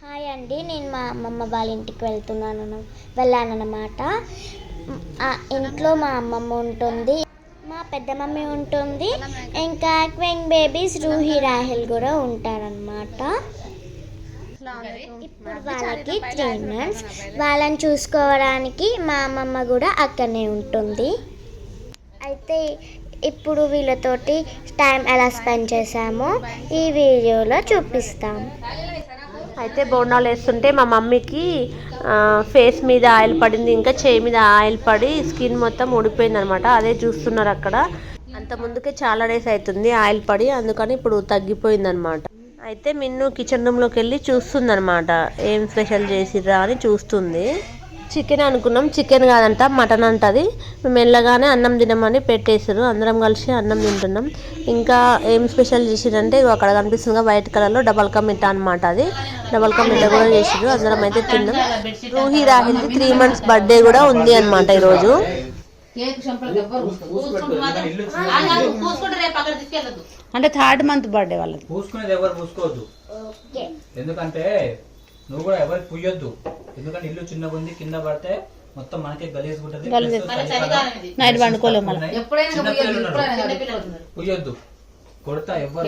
Hi అండి, నేను మా అమ్మమ్మ వాళ్ళ ఇంటికి వెళ్ళానన్నమాట. ఇంట్లో మా అమ్మమ్మ ఉంటుంది, మా పెద్ద మమ్మీ ఉంటుంది, ఇంకా ట్విన్ బేబీస్ రూహి రాహిల్ కూడా ఉంటారనమాట. ఇప్పుడు వాళ్ళకి 3 months. వాళ్ళని చూసుకోవడానికి మా అమ్మమ్మ కూడా అక్కడనే ఉంటుంది. అయితే ఇప్పుడు వీళ్ళతోటి టైం ఎలా స్పెండ్ చేసామో ఈ వీడియోలో చూపిస్తాం. అయితే బోనాలు వేస్తుంటే మా మమ్మీకి ఫేస్ మీద ఆయిల్ పడింది, ఇంకా చేయి మీద ఆయిల్ పడి స్కిన్ మొత్తం ఊడిపోయింది అనమాట. అదే చూస్తున్నారు అక్కడ. అంత ముందుకే చాలా డేస్ అవుతుంది ఆయిల్ పడి, అందుకని ఇప్పుడు తగ్గిపోయింది అనమాట. అయితే మిన్ను కిచెన్ రూమ్లోకి వెళ్ళి చూస్తుంది అనమాట, ఏం స్పెషల్ చేసిర్రా అని చూస్తుంది. చికెన్ అనుకున్నాం, చికెన్ కాదంట, మటన్ అంటది. మేము వెళ్ళగానే అన్నం తినమని పెట్టేసారు, అందరం కలిసి అన్నం తింటున్నాం. ఇంకా ఏం స్పెషల్ చేసిరంటే అక్కడ కనిపిస్తుంది వైట్ కలర్లో డబల్ కా మిఠా అనమాట. అది డబల్ కా మిఠా కూడా చేసిరు, అందరం అయితే తిన్నాం. రూహి రాహిల్ది 3 months బర్త్డే కూడా ఉంది అనమాట ఈరోజు. అంటే 3rd month బర్త్డే వాళ్ళది. పూసుకునేది ఎవరు పూసుకోవద్దు, ఎందుకంటే నువ్వు కూడా ఎవరికి పుయ్యొద్దు. ఎందుకంటే ఇల్లు చిన్నగా ఉంది, కింద పడితే మొత్తం మనకే గలీజ్ ఉంటుంది. నైట్ పండుకోలేము మళ్ళీ. పుయ్యొద్దు, కొడతా ఎవరు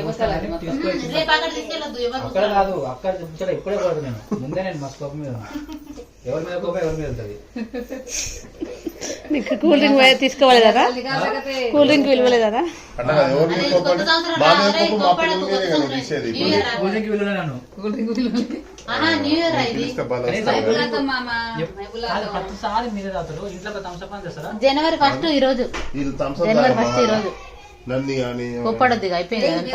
అక్కడ కాదు, అక్కడ చూపించడం ఇప్పుడే కొడదు. నేను ముందే నేను మస్తు కోపం మీద ఎవరి మీద కోపం ఎవరి మీద ఉంటుంది. నీకు కూల్ డ్రింక్ తీసుకోవాలి కదా, కూల్ డ్రింక్ విలువలేదా? ప్రతిసారి మీరే తాగుతారు, ఇంట్లో థమ్స్అప్ అని తెస్తారా? జనవరి 1 ఈరోజు, జనవరి 1 ఈరోజు ఒప్పడద్దు అయిపోయింది.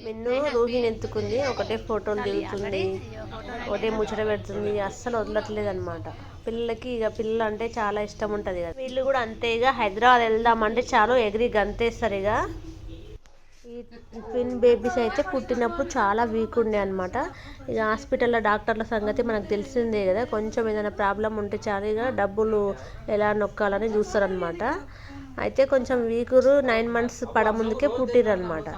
మిన్ను రూహిని ఎత్తుకుంది, ఒకటే ఫోటోలు దిగుతుంది, ఒకటే ముచ్చట పెడుతుంది, అస్సలు వదలట్లేదు అనమాట. పిల్లలకి ఇక పిల్లలు అంటే చాలా ఇష్టం ఉంటుంది కదా, వీళ్ళు కూడా అంతే. ఇక హైదరాబాద్ వెళ్దామంటే చాలు ఎగిరి గంతేస్తారు. ఇక ఈ ట్విన్ బేబీస్ అయితే పుట్టినప్పుడు చాలా వీక్ ఉండే అనమాట. ఇక హాస్పిటల్లో డాక్టర్ల సంగతి మనకు తెలిసిందే కదా, కొంచెం ఏదైనా ప్రాబ్లం ఉంటే చాలు ఇక డబ్బులు ఎలా నొక్కాలని చూస్తారనమాట. అయితే కొంచెం వీకురు 9 months పడముందుకే పుట్టిరనమాట.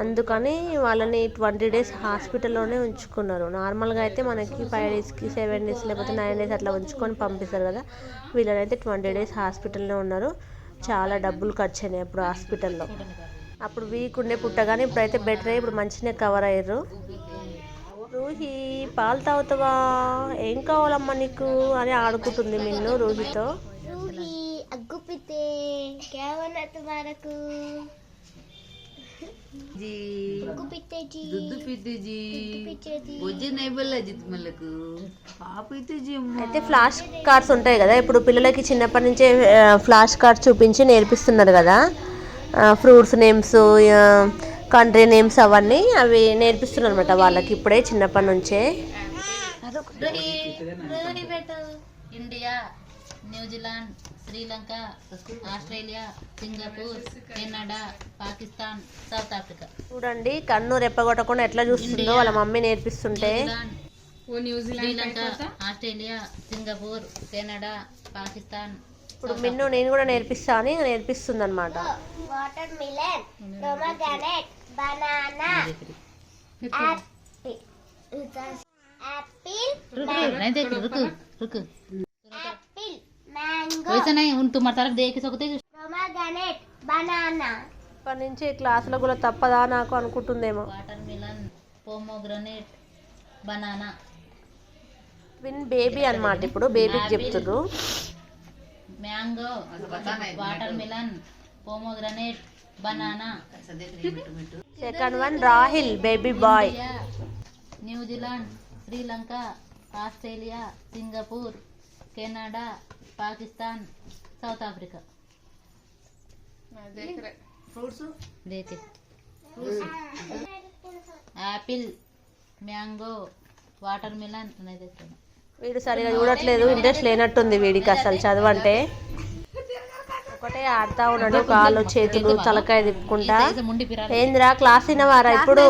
అందుకని వాళ్ళని 20 days హాస్పిటల్లోనే ఉంచుకున్నారు. నార్మల్గా అయితే మనకి 5 daysకి 7 days లేకపోతే 9 days అట్లా ఉంచుకొని పంపిస్తారు కదా, వీళ్ళనైతే 20 days హాస్పిటల్లో ఉన్నారు. చాలా డబ్బులు ఖర్చు అయినాయి అప్పుడు హాస్పిటల్లో. అప్పుడు వీక్ ఉండే పుట్టగానే ఇప్పుడైతే బెటర్ అయ్యి ఇప్పుడు మంచిగా కవర్ అయ్యారు. రూహి పాలు తాగుతావా, ఏం కావాలమ్మా నీకు అని ఆడుకుంటుంది మిన్ను రూహితో. రూహి అగ్గుపితే కేవలం వరకు అయితే ఫ్లాష్ కార్డ్స్ ఉంటాయి కదా, ఇప్పుడు పిల్లలకి చిన్నప్పటి నుంచే ఫ్లాష్ కార్డ్స్ చూపించి నేర్పిస్తున్నారు కదా, ఫ్రూట్స్ నేమ్స్, కంట్రీ నేమ్స్ అవన్నీ అవి నేర్పిస్తున్నారు అనమాట వాళ్ళకి ఇప్పుడే చిన్నప్పటి నుంచే. India, New Zealand, Sri Lanka, Australia, Singapore, Canada, Pakistan, South Africa. చూడండి కన్ను రెప్పగొట్టకుండా ఎట్లా చూస్తుందో వాళ్ళ మమ్మీ నేర్పిస్తుంటే. Sri Lanka, Australia, Singapore, Canada, Pakistan. ఇప్పుడు మిన్ను నేను కూడా నేర్పిస్తా అని నేర్పిస్తుంది అనమాట. వాటర్ మిలన్, పొమగ్రానేట్, బనానా, ఇప్పటి నుంచి క్లాసులో కూడా తప్పదా నాకు అనుకుంటుందేమో. Watermelon, pomegranate, banana. Twin baby అనమాట, ఇప్పుడు బేబీకి చెప్తున్నారు. Mango, watermelon, pomegranate, banana. Second one Rahil baby boy. New Zealand, Sri Lanka, Australia, Singapore, Canada, Pakistan, South Africa. Apple, mango, watermelon. వీడు సరిగా చూడట్లేదు, ఇంట్రెస్ట్ లేనట్టుంది వీడికి అసలు చదవంటే. ఒకటే ఆడుతా ఉన్నాడు, కాళ్ళు చేతులు తలకాయ తిప్పుకుంటా. ఏంద్రా క్లాస్ వినవారా ఇప్పుడు?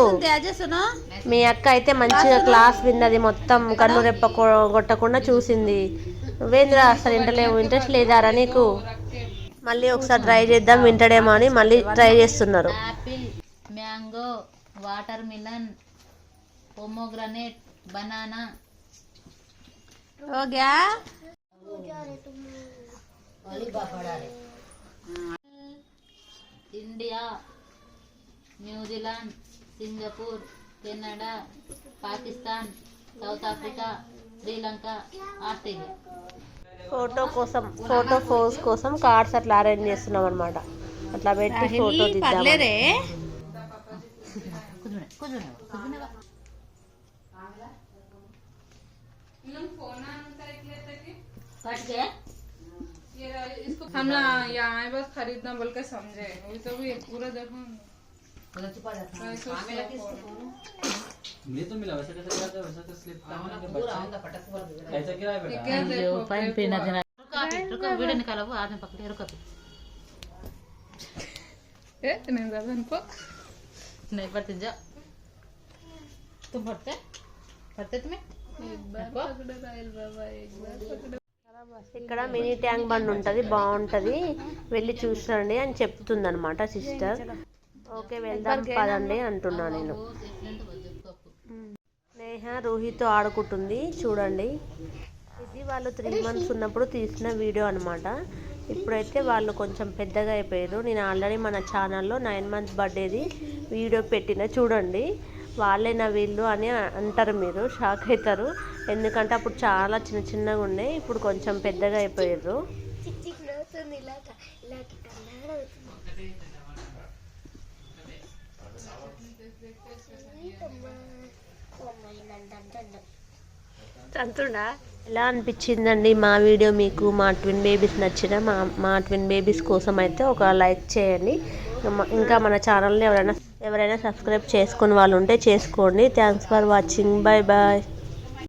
మీ అక్క అయితే మంచిగా క్లాస్ విన్నది, మొత్తం కన్ను రెప్ప కొట్టకుండా చూసింది. నువ్వేంద్రా అసలు ఇంటలేవు, ఇంట్రెస్ట్ లేదారా నీకు? మళ్ళీ ఒకసారి ట్రై చేద్దాం వింటాడేమో అని మళ్ళీ ట్రై చేస్తున్నారు. Apple, mango, water melon, pomegranate, banana. India, New Zealand, Singapore, Canada, Pakistan, South Africa, Sri Lanka, Australia. Photo pose కోసం కార్డ్స్ అట్లా అరేంజ్ చేస్తున్నాం అనమాట. అట్లా పెట్టి ఫోటో దిద్దాం. हम ना यहाँ आए बस खरीदना बोल के समझे, वही तो भी पूरा देखो ये तो मिला वैसे कैसे करते हैं, वैसा तो स्लिप करना के बच्चे ऐसा क्या है बेटा? वीडियो निकालो वो आदमी पकड़े रुको नहीं ज्यादा इनको नहीं पढ़ते जा तुम पढ़ते तुम्हें ఇక్కడ మినీ ట్యాంక్ బండ్ ఉంటుంది, బాగుంటుంది, వెళ్ళి చూసండి అని చెప్తుంది అనమాట సిస్టర్. ఓకే వెళ్దాం పదండి అంటున్నా నేను. స్నేహ రోహిత్ ఆడుకుంటుంది చూడండి. ఇది వాళ్ళు 3 months ఉన్నప్పుడు తీసిన వీడియో అనమాట. ఇప్పుడైతే వాళ్ళు కొంచెం పెద్దగా అయిపోయారు. నేను ఆల్రెడీ మన ఛానల్లో 9 months బర్త్డేది వీడియో పెట్టిన, చూడండి. వాళ్ళేనా వీళ్ళు అని అంటారు, మీరు షాక్ అవుతారు. ఎందుకంటే అప్పుడు చాలా చిన్నగా ఉండే, ఇప్పుడు కొంచెం పెద్దగా అయిపోయారు. ఎలా అనిపించిందండి మా వీడియో మీకు? మా ట్విన్ బేబీస్ నచ్చిన మా ట్విన్ బేబీస్ కోసం అయితే ఒక లైక్ చేయండి. ఇంకా మన ఛానల్ని ఎవరైనా సబ్స్క్రైబ్ చేసుకుని వాళ్ళు ఉంటే చేసుకోండి. Thanks for watching. Bye bye.